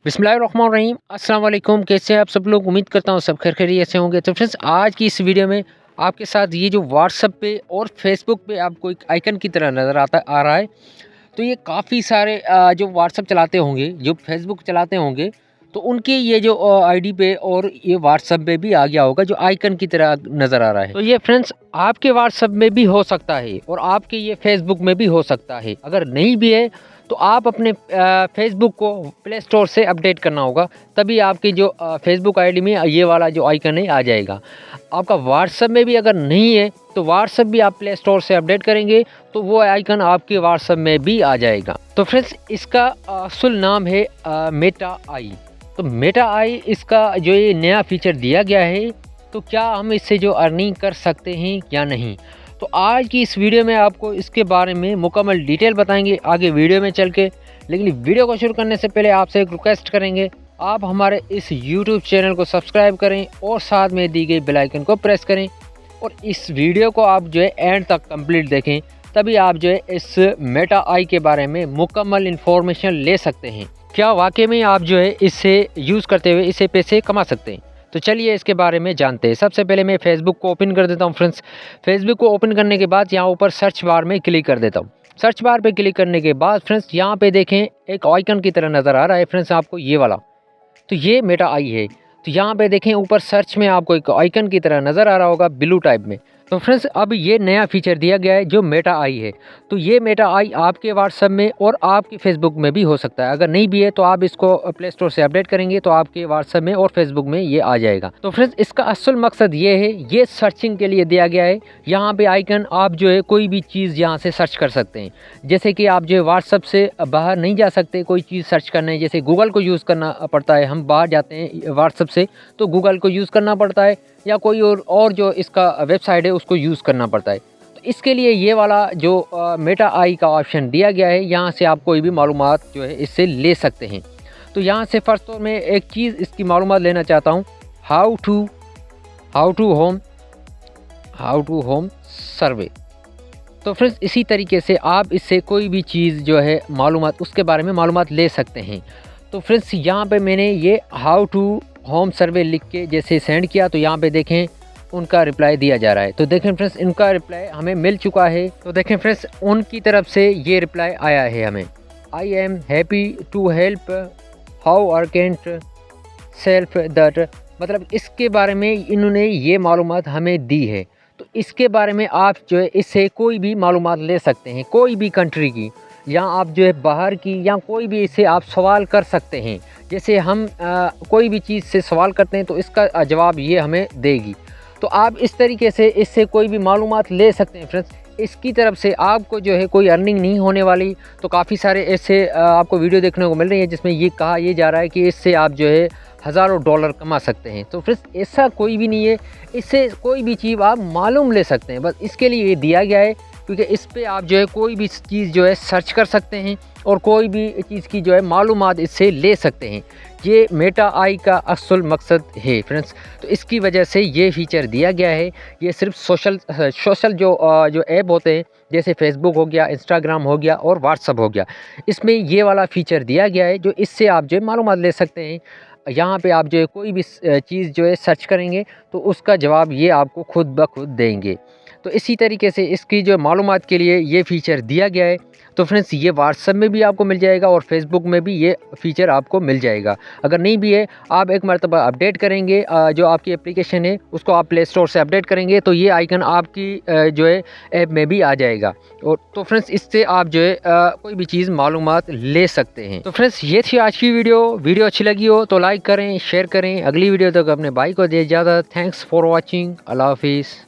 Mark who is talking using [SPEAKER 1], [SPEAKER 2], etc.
[SPEAKER 1] बिस्मिल्लाहिर्रहमानिर्रहीम अस्सलाम वालेकुम। कैसे हैं आप सब लोग? उम्मीद करता हूँ सब खैरियत से होंगे। तो फ्रेंड्स, आज की इस वीडियो में आपके साथ ये जो व्हाट्सएप पे और फेसबुक पे आपको एक आइकन की तरह नज़र आ रहा है, तो ये काफ़ी सारे जो व्हाट्सएप चलाते होंगे, जो फेसबुक चलाते होंगे, तो उनके ये जो आईडी पे और ये व्हाट्सएप पे भी आ गया होगा जो आइकन की तरह नज़र आ रहा है। तो ये फ्रेंड्स आपके व्हाट्सएप में भी हो सकता है और आपके ये फेसबुक में भी हो सकता है। अगर नहीं भी है तो आप अपने फेसबुक को प्ले स्टोर से अपडेट करना होगा, तभी आपकी जो फेसबुक आईडी में ये वाला जो आइकन है आ जाएगा। आपका व्हाट्सएप में भी अगर नहीं है तो व्हाट्सएप भी आप प्ले स्टोर से अपडेट करेंगे तो वो आइकन आपके व्हाट्सएप में भी आ जाएगा। तो फ्रेंड्स, इसका असल नाम है मेटा आई। तो मेटा आई इसका जो ये नया फीचर दिया गया है, तो क्या हम इससे जो अर्निंग कर सकते हैं या नहीं, तो आज की इस वीडियो में आपको इसके बारे में मुकम्मल डिटेल बताएंगे आगे वीडियो में चल के। लेकिन वीडियो को शुरू करने से पहले आपसे एक रिक्वेस्ट करेंगे, आप हमारे इस यूट्यूब चैनल को सब्सक्राइब करें और साथ में दी गई बेल आइकन को प्रेस करें और इस वीडियो को आप जो है एंड तक कंप्लीट देखें, तभी आप जो है इस मेटा आई के बारे में मुकम्मल इन्फॉर्मेशन ले सकते हैं। क्या वाकई में आप जो है इससे यूज़ करते हुए इससे पैसे कमा सकते हैं? तो चलिए इसके बारे में जानते हैं। सबसे पहले मैं फेसबुक को ओपन कर देता हूँ फ्रेंड्स। फेसबुक को ओपन करने के बाद यहाँ ऊपर सर्च बार में क्लिक कर देता हूँ। सर्च बार पे क्लिक करने के बाद फ्रेंड्स यहाँ पे देखें एक आइकन की तरह नज़र आ रहा है फ्रेंड्स आपको ये वाला, तो ये मेटा आई है। तो यहाँ पे देखें ऊपर सर्च में आपको एक आइकन की तरह नज़र आ रहा होगा ब्लू टाइप में। तो फ्रेंड्स, अब ये नया फीचर दिया गया है जो मेटा आई है। तो ये मेटा आई आपके व्हाट्सएप में और आपके फेसबुक में भी हो सकता है। अगर नहीं भी है तो आप इसको प्ले स्टोर से अपडेट करेंगे तो आपके व्हाट्सएप में और फेसबुक में ये आ जाएगा। तो फ्रेंड्स, इसका असल मकसद ये है, ये सर्चिंग के लिए दिया गया है। यहाँ पे आइकन आप जो है कोई भी चीज़ यहाँ से सर्च कर सकते हैं। जैसे कि आप जो है व्हाट्सएप से बाहर नहीं जा सकते कोई चीज़ सर्च करने, जैसे गूगल को यूज़ करना पड़ता है, हम बाहर जाते हैं व्हाट्सएप से तो गूगल को यूज़ करना पड़ता है, या कोई और जो इसका वेबसाइट है उसको यूज़ करना पड़ता है। तो इसके लिए ये वाला जो मेटा आई का ऑप्शन दिया गया है, यहाँ से आप कोई भी मालूमात जो है इससे ले सकते हैं। तो यहाँ से फर्स्ट तो मैं एक चीज़ इसकी मालूमात लेना चाहता हूँ, हाउ टू होम सर्वे। तो फ्रेंड्स, इसी तरीके से आप इससे कोई भी चीज़ जो है मालूमात उसके बारे में मालूमात ले सकते हैं। तो फ्रेंड्स, यहाँ पे मैंने ये हाउ टू होम सर्वे लिख के जैसे सेंड किया तो यहाँ पे देखें उनका रिप्लाई दिया जा रहा है। तो देखें फ्रेंड्स, इनका रिप्लाई हमें मिल चुका है। तो देखें फ्रेंड्स, उनकी तरफ से ये रिप्लाई आया है हमें, I am happy to help, how are can't self that. मतलब इसके बारे में इन्होंने ये मालूमात हमें दी है। तो इसके बारे में आप जो है इससे कोई भी मालूमात ले सकते हैं, कोई भी कंट्री की, या आप जो है बाहर की, या कोई भी इससे आप सवाल कर सकते हैं। जैसे हम कोई भी चीज़ से सवाल करते हैं तो इसका जवाब ये हमें देगी। तो आप इस तरीके से इससे कोई भी मालूमात ले सकते हैं फ्रेंड्स। इसकी तरफ से आपको जो है कोई अर्निंग नहीं होने वाली। तो काफ़ी सारे ऐसे आपको वीडियो देखने को मिल रही है जिसमें ये कहा ये जा रहा है कि इससे आप जो है हज़ारों डॉलर कमा सकते हैं। तो फ्रेंड्स, ऐसा कोई भी नहीं है, इससे कोई भी चीज़ आप मालूम ले सकते हैं। बस इसके लिए ये दिया गया है क्योंकि इस पे आप जो है कोई भी चीज़ जो है सर्च कर सकते हैं और कोई भी चीज़ की जो है मालूमात इससे ले सकते हैं। ये मेटा आई का असल मकसद है फ्रेंड्स। तो इसकी वजह से ये फ़ीचर दिया गया है। ये सिर्फ सोशल जो ऐप होते हैं जैसे फेसबुक हो गया, इंस्टाग्राम हो गया और व्हाट्सअप हो गया, इसमें ये वाला फ़ीचर दिया गया है जो इससे आप जो है मालूमात ले सकते हैं। यहाँ पे आप जो है कोई भी चीज़ जो है सर्च करेंगे तो उसका जवाब ये आपको खुद ब खुद देंगे। तो इसी तरीके से इसकी जो मालूमात के लिए ये फ़ीचर दिया गया है। तो फ्रेंड्स, ये व्हाट्सएप में भी आपको मिल जाएगा और फेसबुक में भी ये फ़ीचर आपको मिल जाएगा। अगर नहीं भी है, आप एक मरतबा अपडेट करेंगे, जो आपकी एप्लीकेशन है उसको आप प्ले स्टोर से अपडेट करेंगे तो ये आइकन आपकी जो है ऐप में भी आ जाएगा। और तो फ्रेंड्स, इससे आप जो है कोई भी चीज़ मालूमात ले सकते हैं। तो फ्रेंड्स, ये थी आज की वीडियो अच्छी लगी हो तो लाइक करें, शेयर करें। अगली वीडियो तक अपने भाई को दे इजाज़त। Thanks for watching. अल्लाह हाफिज़।